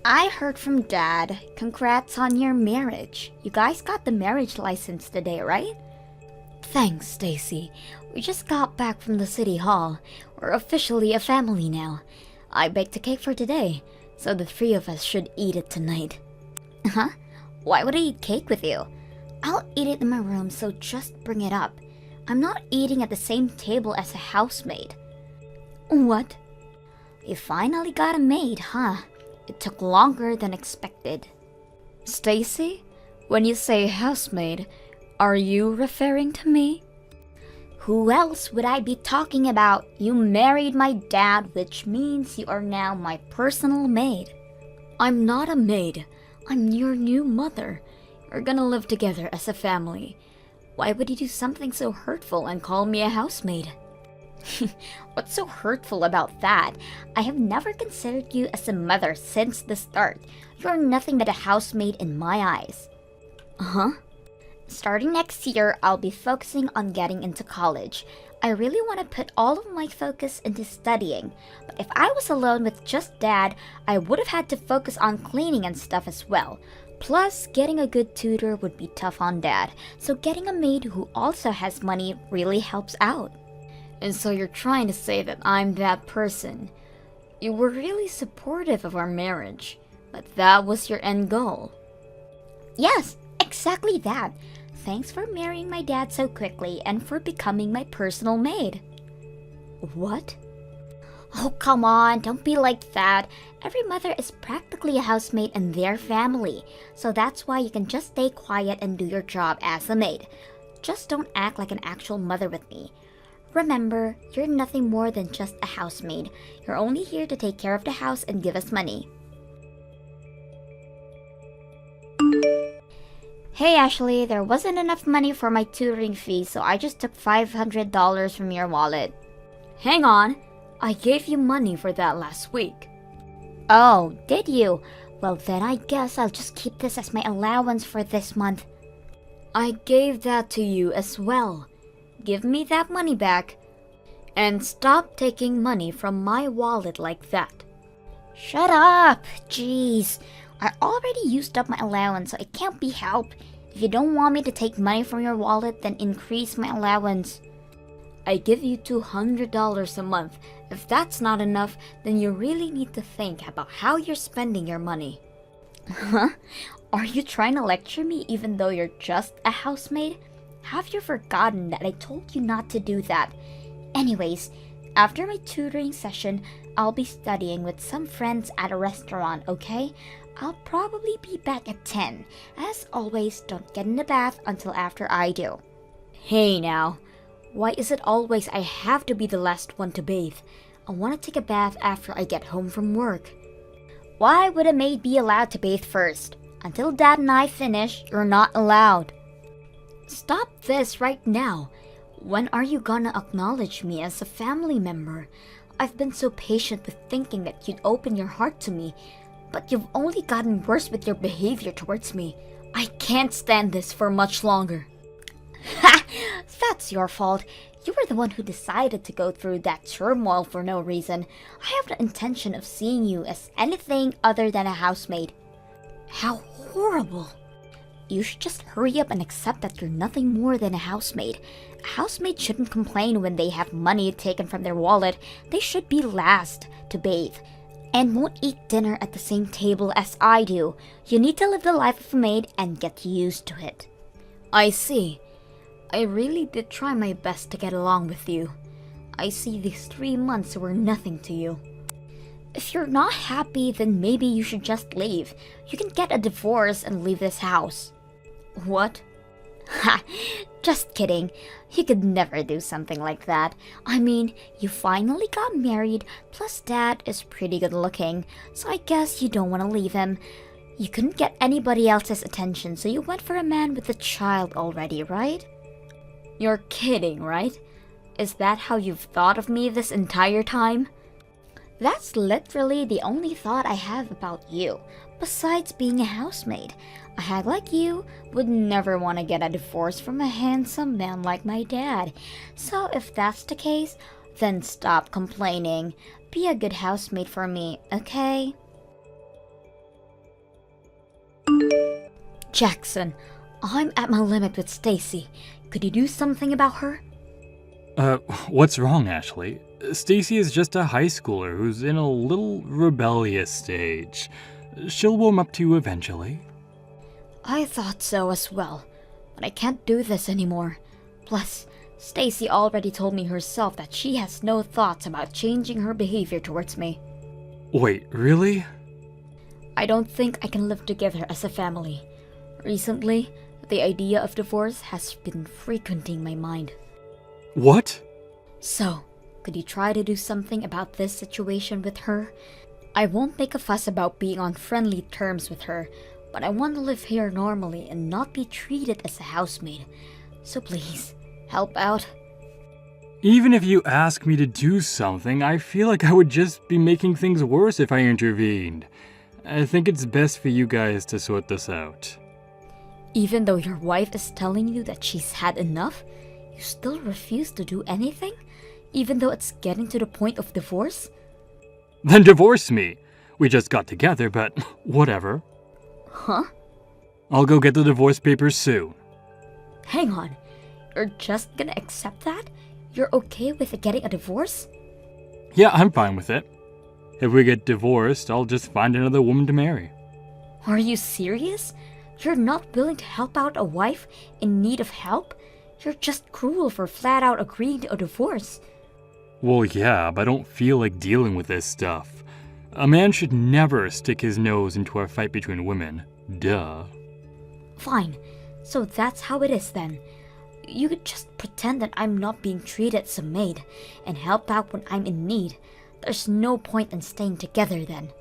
I heard from Dad. Congrats on your marriage. You guys got the marriage license today, right? Thanks, Stacy. We just got back from the city hall. We're officially a family now. I baked a cake for today, so the three of us should eat it tonight. Huh? Why would I eat cake with you? I'll eat it in my room, so just bring it up. I'm not eating at the same table as a housemaid. What? You finally got a maid, huh? It took longer than expected. Stacy, when you say housemaid, are you referring to me? Who else would I be talking about? You married my dad, which means you are now my personal maid. I'm not a maid. I'm your new mother. We're gonna live together as a family. Why would you do something so hurtful and call me a housemaid? What's so hurtful about that? I have never considered you as a mother since the start. You're nothing but a housemaid in my eyes. Huh? Starting next year, I'll be focusing on getting into college. I really want to put all of my focus into studying. But if I was alone with just Dad, I would have had to focus on cleaning and stuff as well. Plus, getting a good tutor would be tough on Dad, so getting a maid who also has money really helps out. And so you're trying to say that I'm that person. You were really supportive of our marriage, but that was your end goal. Yes, exactly that. Thanks for marrying my dad so quickly and for becoming my personal maid. What? Oh, come on, don't be like that. Every mother is practically a housemaid in their family, so that's why you can just stay quiet and do your job as a maid. Just don't act like an actual mother with me. Remember, you're nothing more than just a housemaid. You're only here to take care of the house and give us money. Hey Ashley, there wasn't enough money for my tutoring fee, so I just took $500 from your wallet. Hang on, I gave you money for that last week. Oh, did you? Well then I guess I'll just keep this as my allowance for this month. I gave that to you as well. Give me that money back. And stop taking money from my wallet like that. Shut up! Jeez. I already used up my allowance, so it can't be helped. If you don't want me to take money from your wallet, then increase my allowance. I give you $200 a month. If that's not enough, then you really need to think about how you're spending your money. Huh? Are you trying to lecture me even though you're just a housemaid? Have you forgotten that I told you not to do that? Anyways, after my tutoring session, I'll be studying with some friends at a restaurant, okay? I'll probably be back at 10. As always, don't get in the bath until after I do. Hey now, why is it always I have to be the last one to bathe? I want to take a bath after I get home from work. Why would a maid be allowed to bathe first? Until Dad and I finish, you're not allowed. Stop this right now. When are you gonna acknowledge me as a family member? I've been so patient with thinking that you'd open your heart to me, but you've only gotten worse with your behavior towards me. I can't stand this for much longer. Ha! That's your fault. You were the one who decided to go through that turmoil for no reason. I have no intention of seeing you as anything other than a housemaid. How horrible. You should just hurry up and accept that you're nothing more than a housemaid. A housemaid shouldn't complain when they have money taken from their wallet. They should be last to bathe. And won't eat dinner at the same table as I do. You need to live the life of a maid and get used to it. I see. I really did try my best to get along with you. I see these 3 months were nothing to you. If you're not happy, then maybe you should just leave. You can get a divorce and leave this house. What? Ha! Just kidding. You could never do something like that. I mean, you finally got married, plus Dad is pretty good looking, so I guess you don't want to leave him. You couldn't get anybody else's attention, so you went for a man with a child already, right? You're kidding, right? Is that how you've thought of me this entire time? That's literally the only thought I have about you, besides being a housemaid. A hag like you would never want to get a divorce from a handsome man like my dad. So if that's the case, then stop complaining. Be a good housemaid for me, okay? Jackson, I'm at my limit with Stacy. Could you do something about her? What's wrong, Ashley? Stacy is just a high schooler who's in a little rebellious stage. She'll warm up to you eventually. I thought so as well, but I can't do this anymore. Plus, Stacy already told me herself that she has no thoughts about changing her behavior towards me. Wait, really? I don't think I can live together as a family. Recently, the idea of divorce has been frequenting my mind. What? So, could you try to do something about this situation with her? I won't make a fuss about being on friendly terms with her, but I want to live here normally and not be treated as a housemaid. So please, help out. Even if you ask me to do something, I feel like I would just be making things worse if I intervened. I think it's best for you guys to sort this out. Even though your wife is telling you that she's had enough, you still refuse to do anything? Even though it's getting to the point of divorce? Then divorce me. We just got together, but whatever. Huh? I'll go get the divorce papers soon. Hang on. You're just gonna accept that? You're okay with getting a divorce? Yeah, I'm fine with it. If we get divorced, I'll just find another woman to marry. Are you serious? You're not willing to help out a wife in need of help? You're just cruel for flat out agreeing to a divorce. Well, yeah, but I don't feel like dealing with this stuff. A man should never stick his nose into a fight between women. Duh. Fine. So that's how it is then. You could just pretend that I'm not being treated as a maid and help out when I'm in need. There's no point in staying together then.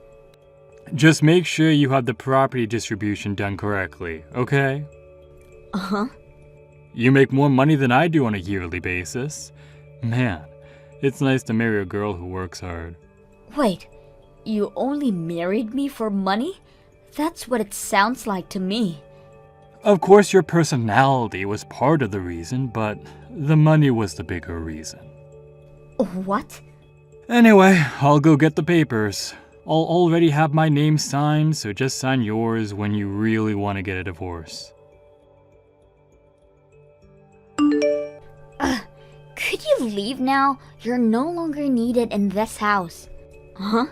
Just make sure you have the property distribution done correctly, okay? Uh-huh. You make more money than I do on a yearly basis. Man, it's nice to marry a girl who works hard. Wait, you only married me for money? That's what it sounds like to me. Of course, your personality was part of the reason, but the money was the bigger reason. What? Anyway, I'll go get the papers. I'll already have my name signed, so just sign yours when you really want to get a divorce. Could you leave now? You're no longer needed in this house. Huh?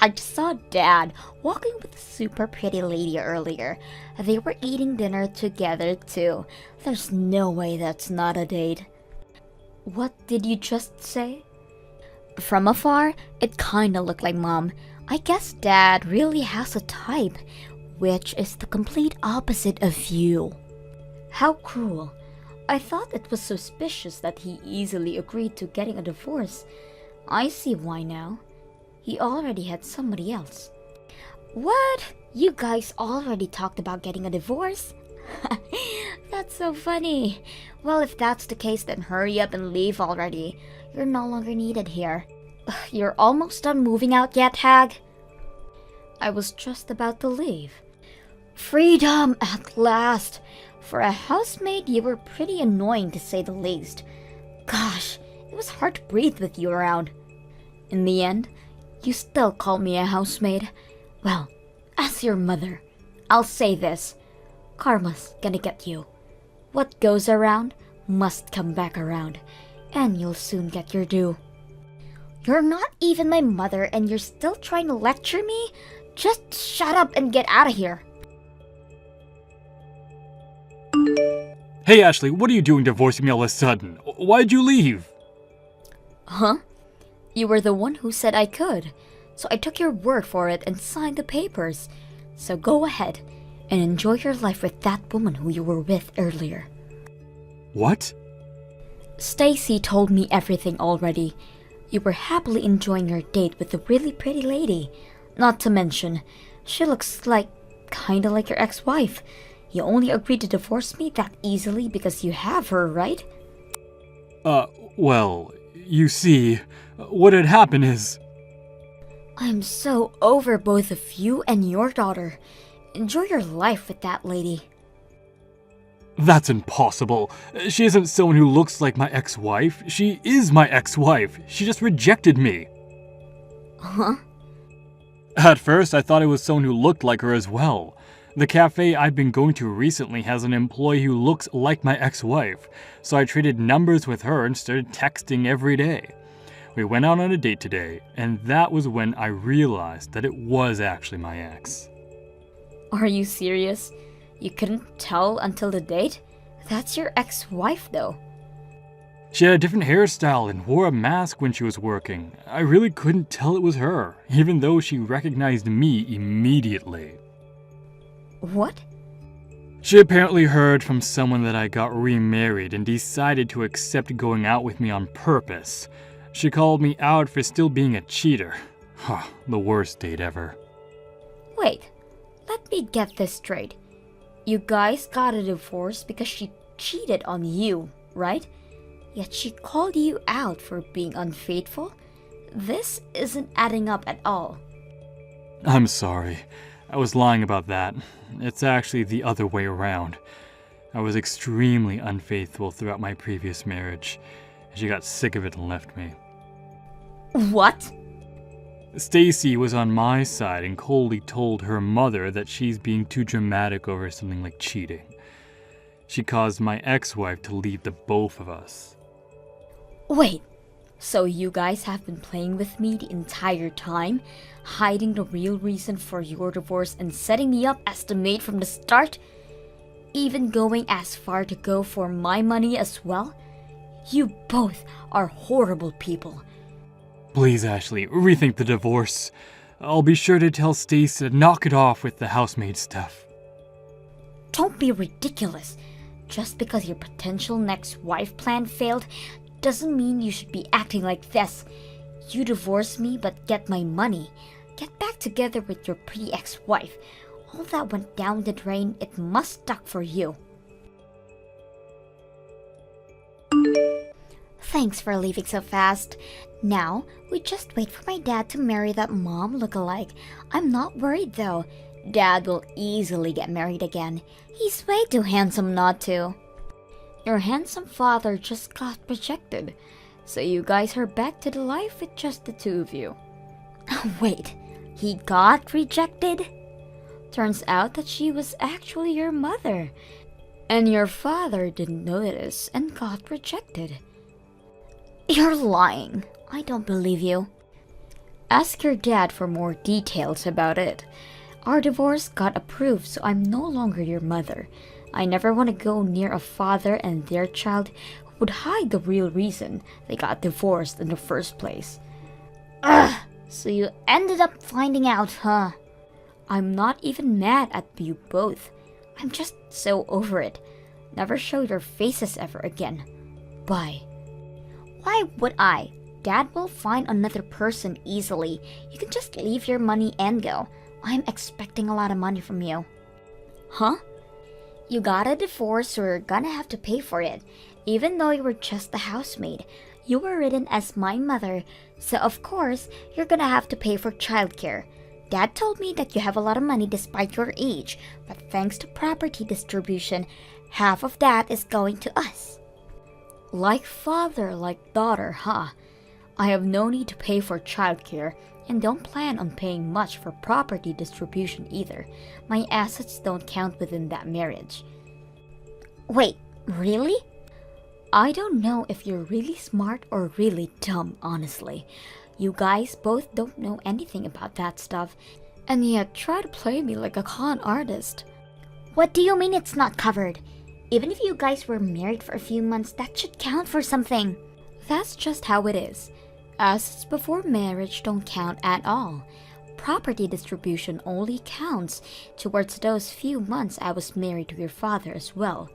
I just saw Dad walking with a super pretty lady earlier. They were eating dinner together too. There's no way that's not a date. What did you just say? From afar, it kinda looked like Mom. I guess Dad really has a type, which is the complete opposite of you. How cruel. I thought it was suspicious that he easily agreed to getting a divorce. I see why now. He already had somebody else. What? You guys already talked about getting a divorce? That's so funny. Well, if that's the case, then hurry up and leave already. You're no longer needed here. You're almost done moving out yet, Hag? I was just about to leave. Freedom at last! For a housemaid, you were pretty annoying to say the least. Gosh, it was hard to breathe with you around. In the end, you still call me a housemaid. Well, as your mother, I'll say this. Karma's gonna get you. What goes around must come back around, and you'll soon get your due. You're not even my mother and you're still trying to lecture me? Just shut up and get out of here. Hey Ashley, what are you doing divorcing me all of a sudden? Why'd you leave? Huh? You were the one who said I could, so I took your word for it and signed the papers. So go ahead and enjoy your life with that woman who you were with earlier. What? Stacy told me everything already. You were happily enjoying your date with the really pretty lady. Not to mention, she looks kinda like your ex-wife. You only agreed to divorce me that easily because you have her, right? Well, you see, what had happened is... I'm so over both of you and your daughter. Enjoy your life with that lady. That's impossible. She isn't someone who looks like my ex-wife. She is my ex-wife. She just rejected me. Huh? At first, I thought it was someone who looked like her as well. The cafe I've been going to recently has an employee who looks like my ex-wife, so I traded numbers with her and started texting every day. We went out on a date today, and that was when I realized that it was actually my ex. Are you serious? You couldn't tell until the date? That's your ex-wife though. She had a different hairstyle and wore a mask when she was working. I really couldn't tell it was her, even though she recognized me immediately. What? She apparently heard from someone that I got remarried and decided to accept going out with me on purpose. She called me out for still being a cheater. The worst date ever. Wait, let me get this straight. You guys got a divorce because she cheated on you, right? Yet she called you out for being unfaithful? This isn't adding up at all. I'm sorry. I was lying about that. It's actually the other way around. I was extremely unfaithful throughout my previous marriage. She got sick of it and left me. What? Stacy was on my side and coldly told her mother that she's being too dramatic over something like cheating. She caused my ex-wife to leave the both of us. Wait, so you guys have been playing with me the entire time, hiding the real reason for your divorce and setting me up as the maid from the start? Even going as far to go for my money as well? You both are horrible people. Please, Ashley, rethink the divorce. I'll be sure to tell Stace to knock it off with the housemaid stuff. Don't be ridiculous. Just because your potential next wife plan failed doesn't mean you should be acting like this. You divorce me but get my money. Get back together with your pretty ex-wife. All that went down the drain, it must stuck for you. Thanks for leaving so fast. Now, we just wait for my dad to marry that mom lookalike. I'm not worried though. Dad will easily get married again. He's way too handsome not to. Your handsome father just got rejected, so you guys are back to the life with just the two of you. Wait, he got rejected? Turns out that she was actually your mother, and your father didn't notice and got rejected. You're lying. I don't believe you. Ask your dad for more details about it. Our divorce got approved, so I'm no longer your mother. I never want to go near a father and their child who would hide the real reason they got divorced in the first place. Ugh! So you ended up finding out, huh? I'm not even mad at you both. I'm just so over it. Never show your faces ever again. Bye. Why would I? Dad will find another person easily. You can just leave your money and go. I'm expecting a lot of money from you. Huh? You got a divorce, so you're gonna have to pay for it. Even though you were just the housemaid, you were written as my mother, so of course, you're gonna have to pay for childcare. Dad told me that you have a lot of money despite your age, but thanks to property distribution, half of that is going to us. Like father, like daughter, huh? I have no need to pay for childcare and don't plan on paying much for property distribution either. My assets don't count within that marriage. Wait, really? I don't know if you're really smart or really dumb, honestly. You guys both don't know anything about that stuff, and yet try to play me like a con artist. What do you mean it's not covered? Even if you guys were married for a few months, that should count for something. That's just how it is. Assets before marriage don't count at all. Property distribution only counts towards those few months I was married to your father as well.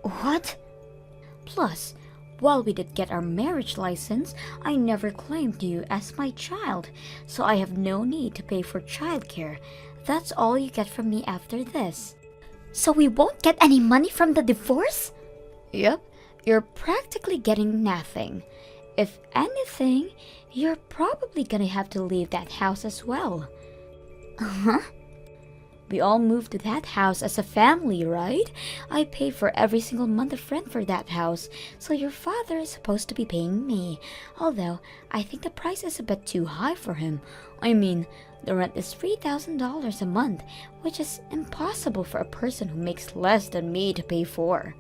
What? Plus, while we did get our marriage license, I never claimed you as my child, so I have no need to pay for childcare. That's all you get from me after this. So we won't get any money from the divorce? Yep, you're practically getting nothing. If anything, you're probably gonna have to leave that house as well. Huh? We all moved to that house as a family, right? I pay for every single month of rent for that house, so your father is supposed to be paying me. Although, I think the price is a bit too high for him. I mean, the rent is $3,000 a month, which is impossible for a person who makes less than me to pay for.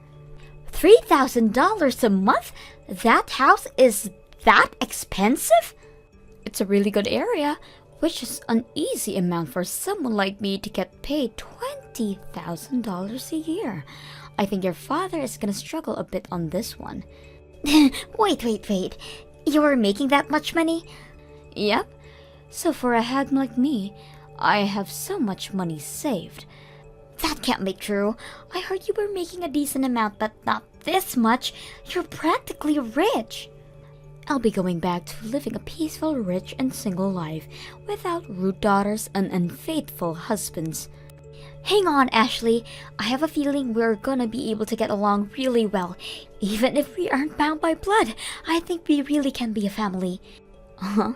$3,000 a month? That house is that expensive? It's a really good area, which is an easy amount for someone like me to get paid $20,000 a year. I think your father is gonna struggle a bit on this one. Wait. You're making that much money? Yep. So for a hag like me, I have so much money saved. That can't be true. I heard you were making a decent amount, but not this much. You're practically rich. I'll be going back to living a peaceful, rich, and single life without rude daughters and unfaithful husbands. Hang on, Ashley. I have a feeling we're gonna be able to get along really well. Even if we aren't bound by blood, I think we really can be a family. Uh-huh.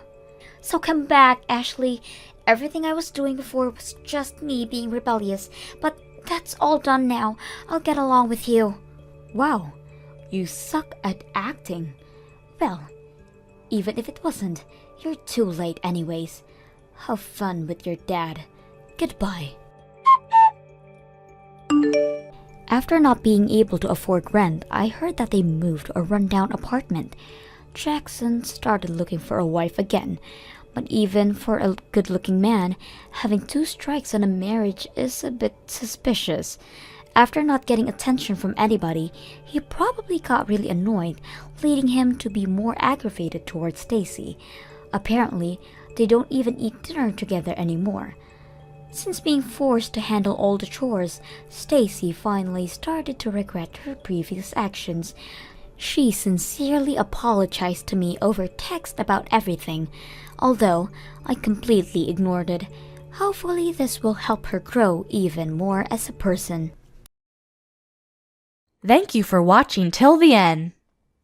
So come back, Ashley. Everything I was doing before was just me being rebellious, but that's all done now. I'll get along with you. Wow, you suck at acting. Well, even if it wasn't, you're too late anyways. Have fun with your dad. Goodbye. After not being able to afford rent, I heard that they moved to a rundown apartment. Jackson started looking for a wife again. But even for a good-looking man, having 2 strikes on a marriage is a bit suspicious. After not getting attention from anybody, he probably got really annoyed, leading him to be more aggravated towards Stacy. Apparently, they don't even eat dinner together anymore. Since being forced to handle all the chores, Stacy finally started to regret her previous actions. She sincerely apologized to me over text about everything, although I completely ignored it. Hopefully this will help her grow even more as a person. Thank you for watching till the end.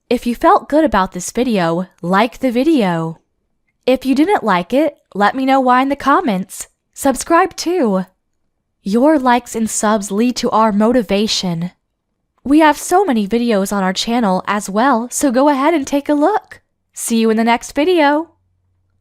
If you felt good about this video, like the video. If you didn't like it, let me know why in the comments. Subscribe too. Your likes and subs lead to our motivation. We have so many videos on our channel as well, so go ahead and take a look. See you in the next video.